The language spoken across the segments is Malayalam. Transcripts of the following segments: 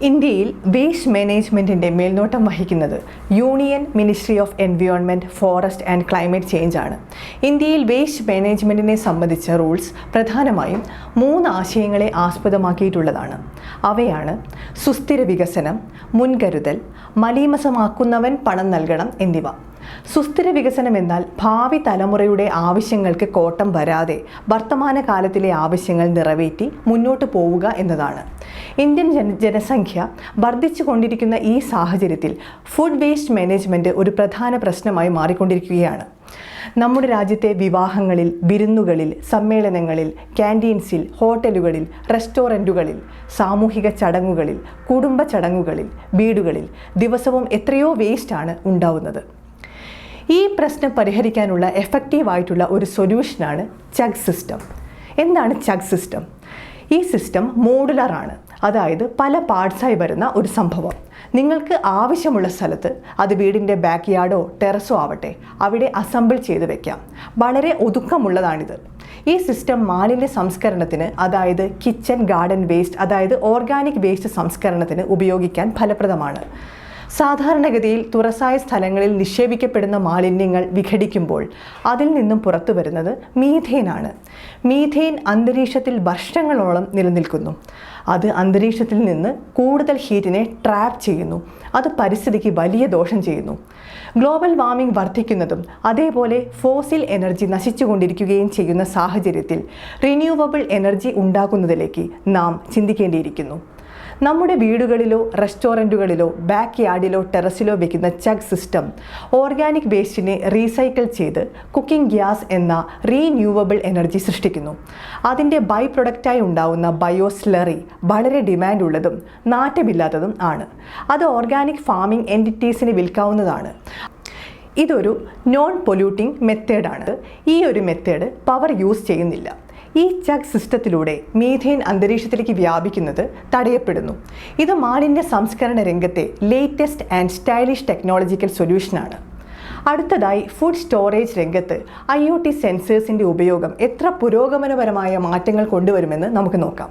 ഇന്ത്യയിൽ വേസ്റ്റ് മാനേജ്മെൻറ്റിൻ്റെ മേൽനോട്ടം വഹിക്കുന്നത് union ministry of environment, forest and climate change ആണ്. ഇന്ത്യയിൽ വേസ്റ്റ് മാനേജ്മെൻറ്റിനെ സംബന്ധിച്ച റൂൾസ് പ്രധാനമായും 3 ആശയങ്ങളെ ആസ്പദമാക്കിയിട്ടുള്ളതാണ്. അവയാണ് സുസ്ഥിര വികസനം, മുൻകരുതൽ, മലീമസമാക്കുന്നവൻ പണം നൽകണം എന്നിവ. സുസ്ഥിര വികസനം എന്നാൽ ഭാവി തലമുറയുടെ ആവശ്യങ്ങൾക്ക് കോട്ടം വരാതെ വർത്തമാനകാലത്തിലെ ആവശ്യങ്ങൾ നിറവേറ്റി മുന്നോട്ട് പോവുക എന്നതാണ്. ഇന്ത്യൻ ജനസംഖ്യ വർദ്ധിച്ചു കൊണ്ടിരിക്കുന്ന ഈ സാഹചര്യത്തിൽ ഫുഡ് വേസ്റ്റ് മാനേജ്മെൻറ്റ് ഒരു പ്രധാന പ്രശ്നമായി മാറിക്കൊണ്ടിരിക്കുകയാണ്. നമ്മുടെ രാജ്യത്തെ വിവാഹങ്ങളിൽ, വിരുന്നുകളിൽ, സമ്മേളനങ്ങളിൽ, ക്യാൻറ്റീൻസിൽ, ഹോട്ടലുകളിൽ, റെസ്റ്റോറൻറ്റുകളിൽ, സാമൂഹിക ചടങ്ങുകളിൽ, കുടുംബ ചടങ്ങുകളിൽ, വീടുകളിൽ ദിവസവും എത്രയോ വേസ്റ്റാണ് ഉണ്ടാവുന്നത്. ഈ പ്രശ്നം പരിഹരിക്കാനുള്ള എഫക്റ്റീവായിട്ടുള്ള ഒരു സൊല്യൂഷനാണ് ചഗ് സിസ്റ്റം. എന്താണ് ചഗ് സിസ്റ്റം? ഈ സിസ്റ്റം മോഡുലറാണ്, അതായത് പല പാർട്സായി വരുന്ന ഒരു സംഭവം. നിങ്ങൾക്ക് ആവശ്യമുള്ള സ്ഥലത്ത്, അത് വീടിൻ്റെ ബാക്ക് യാർഡോ ടെറസോ ആവട്ടെ, അവിടെ അസംബിൾ ചെയ്ത് വെക്കാം. വളരെ ഒതുക്കമുള്ളതാണിത്. ഈ സിസ്റ്റം മാലിന്യ സംസ്കരണത്തിന്, അതായത് കിച്ചൺ ഗാർഡൻ വേസ്റ്റ്, അതായത് ഓർഗാനിക് വേസ്റ്റ് സംസ്കരണത്തിന് ഉപയോഗിക്കാൻ ഫലപ്രദമാണ്. സാധാരണഗതിയിൽ തുറസായ സ്ഥലങ്ങളിൽ നിക്ഷേപിക്കപ്പെടുന്ന മാലിന്യങ്ങൾ വിഘടിക്കുമ്പോൾ അതിൽ നിന്നും പുറത്തു വരുന്നത് മീഥേനാണ്. മീഥേൻ അന്തരീക്ഷത്തിൽ വർഷങ്ങളോളം നിലനിൽക്കുന്നു. അത് അന്തരീക്ഷത്തിൽ നിന്ന് കൂടുതൽ ഹീറ്റിനെ ട്രാപ്പ് ചെയ്യുന്നു. അത് പരിസ്ഥിതിക്ക് വലിയ ദോഷം ചെയ്യുന്നു. ഗ്ലോബൽ വാർമിംഗ് വർദ്ധിക്കുന്നതും അതേപോലെ ഫോസിൽ എനർജി നശിച്ചുകൊണ്ടിരിക്കുകയും ചെയ്യുന്ന സാഹചര്യത്തിൽ റിന്യൂവബിൾ എനർജി ഉണ്ടാക്കുന്നതിലേക്ക് നാം ചിന്തിക്കേണ്ടിയിരിക്കുന്നു. നമ്മുടെ വീടുകളിലോ റെസ്റ്റോറൻറ്റുകളിലോ ബാക്ക് യാർഡിലോ ടെറസിലോ വയ്ക്കുന്ന ചഗ് സിസ്റ്റം ഓർഗാനിക് വേസ്റ്റിനെ റീസൈക്കിൾ ചെയ്ത് കുക്കിംഗ് ഗ്യാസ് എന്ന റീന്യൂവബിൾ എനർജി സൃഷ്ടിക്കുന്നു. അതിൻ്റെ ബൈ പ്രൊഡക്റ്റായി ഉണ്ടാവുന്ന ബയോ സ്ലറി വളരെ ഡിമാൻഡുള്ളതും നാറ്റമില്ലാത്തതും ആണ്. അത് ഓർഗാനിക് ഫാമിംഗ് എൻറ്റിറ്റീസിന് വിൽക്കാവുന്നതാണ്. ഇതൊരു നോൺ പൊല്യൂട്ടിംഗ് മെത്തേഡാണ്. ഈ ഒരു മെത്തേഡ് പവർ യൂസ് ചെയ്യുന്നില്ല. ഈ ചഗ് സിസ്റ്റത്തിലൂടെ മീഥേൻ അന്തരീക്ഷത്തിലേക്ക് വ്യാപിക്കുന്നത് തടയപ്പെടുന്നു. ഇത് മാലിന്യ സംസ്കരണ രംഗത്തെ ലേറ്റസ്റ്റ് ആൻഡ് സ്റ്റൈലിഷ് ടെക്നോളജിക്കൽ സൊല്യൂഷനാണ്. അടുത്തതായി ഫുഡ് സ്റ്റോറേജ് രംഗത്ത് IoT സെൻസേഴ്സിൻ്റെ ഉപയോഗം എത്ര പുരോഗമനപരമായ മാറ്റങ്ങൾ കൊണ്ടുവരുമെന്ന് നമുക്ക് നോക്കാം.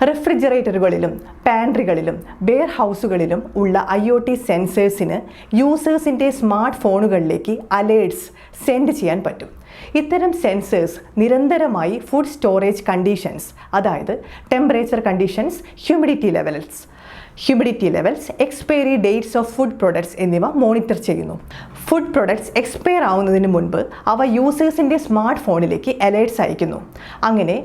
റെഫ്രിജറേറ്ററുകളിലും പാൻട്രികളിലും വെയർ ഹൗസുകളിലും ഉള്ള IoT സെൻസേഴ്സിന് യൂസേഴ്സിൻ്റെ സ്മാർട്ട് ഫോണുകളിലേക്ക് അലേർട്സ് സെൻഡ് ചെയ്യാൻ പറ്റും. ഇത്തരം സെൻസേഴ്സ് നിരന്തരമായി ഫുഡ് സ്റ്റോറേജ് കണ്ടീഷൻസ്, അതായത് temperature conditions, humidity levels, expiry dates of food products എന്നിവ മോണിറ്റർ ചെയ്യുന്നു. ഫുഡ് പ്രൊഡക്ട്സ് എക്സ്പയർ ആവുന്നതിന് മുൻപ് അവ യൂസേഴ്സിൻ്റെ സ്മാർട്ട് ഫോണിലേക്ക് അലേർട്സ് അയക്കുന്നു. അങ്ങനെ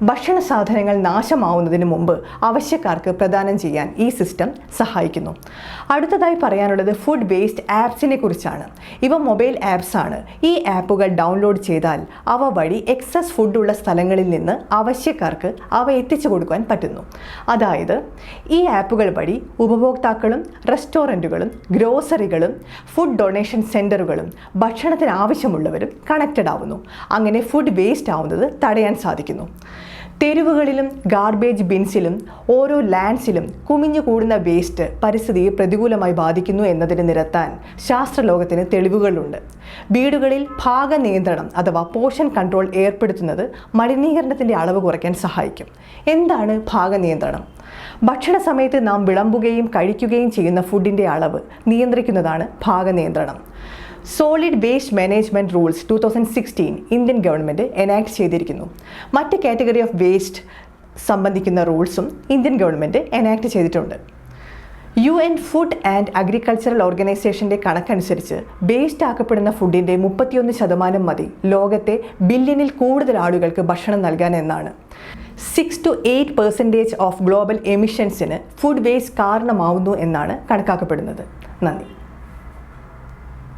ഭക്ഷണ സാധനങ്ങൾ നാശമാവുന്നതിന് മുമ്പ് ആവശ്യക്കാർക്ക് പ്രദാനം ചെയ്യാൻ ഈ സിസ്റ്റം സഹായിക്കുന്നു. അടുത്തതായി പറയാനുള്ളത് ഫുഡ് വേസ്റ്റ് ആപ്സിനെ കുറിച്ചാണ്. ഇവ മൊബൈൽ ആപ്സ് ആണ്. ഈ ആപ്പുകൾ ഡൗൺലോഡ് ചെയ്താൽ അവ വഴി എക്സസ് ഫുഡുള്ള സ്ഥലങ്ങളിൽ നിന്ന് ആവശ്യക്കാർക്ക് അവ എത്തിച്ചു കൊടുക്കാൻ പറ്റുന്നു. അതായത് ഈ ആപ്പുകൾ വഴി ഉപഭോക്താക്കളും റെസ്റ്റോറൻറ്റുകളും ഗ്രോസറികളും ഫുഡ് ഡൊണേഷൻ സെൻ്ററുകളും ഭക്ഷണത്തിന് ആവശ്യമുള്ളവരും കണക്റ്റഡ് ആവുന്നു. അങ്ങനെ ഫുഡ് വേസ്റ്റ് ആവുന്നത് തടയാൻ സാധിക്കുന്നു. തെരുവുകളിലും ഗാർബേജ് ബിൻസിലും ഓരോ ലാൻഡ്സിലും കുമിഞ്ഞുകൂടുന്ന വേസ്റ്റ് പരിസ്ഥിതിയെ പ്രതികൂലമായി ബാധിക്കുന്നു എന്നതിന് നിരത്താൻ ശാസ്ത്രലോകത്തിന് തെളിവുകളുണ്ട്. വീടുകളിൽ ഭാഗനിയന്ത്രണം അഥവാ പോർഷൻ കൺട്രോൾ ഏർപ്പെടുത്തുന്നത് മലിനീകരണത്തിൻ്റെ അളവ് കുറയ്ക്കാൻ സഹായിക്കും. എന്താണ് ഭാഗനിയന്ത്രണം? ഭക്ഷണ സമയത്ത് നാം വിളമ്പുകയും കഴിക്കുകയും ചെയ്യുന്ന ഫുഡിൻ്റെ അളവ് നിയന്ത്രിക്കുന്നതാണ് ഭാഗനിയന്ത്രണം. Solid waste management rules 2016 Indian government enact ചെയ്തിരിക്കുന്നു. മറ്റ് കാറ്റഗറി ഓഫ് വേസ്റ്റ് സംബന്ധിക്കുന്ന റൂൾസും ഇന്ത്യൻ ഗവൺമെൻറ് എനാക്ട് ചെയ്തിട്ടുണ്ട്. UN ഫുഡ് ആൻഡ് അഗ്രികൾച്ചറൽ ഓർഗനൈസേഷൻ്റെ കണക്കനുസരിച്ച് വേസ്റ്റ് ആക്കപ്പെടുന്ന ഫുഡിൻ്റെ 31% മതി ലോകത്തെ ബില്യണിൽ കൂടുതൽ ആളുകൾക്ക് ഭക്ഷണം നൽകാൻ എന്നാണ്. 6 to 8% ഓഫ് ഗ്ലോബൽ എമിഷൻസിന് ഫുഡ് വേസ്റ്റ് കാരണമാവുന്നു എന്നാണ് കണക്കാക്കപ്പെടുന്നത്. നന്ദി.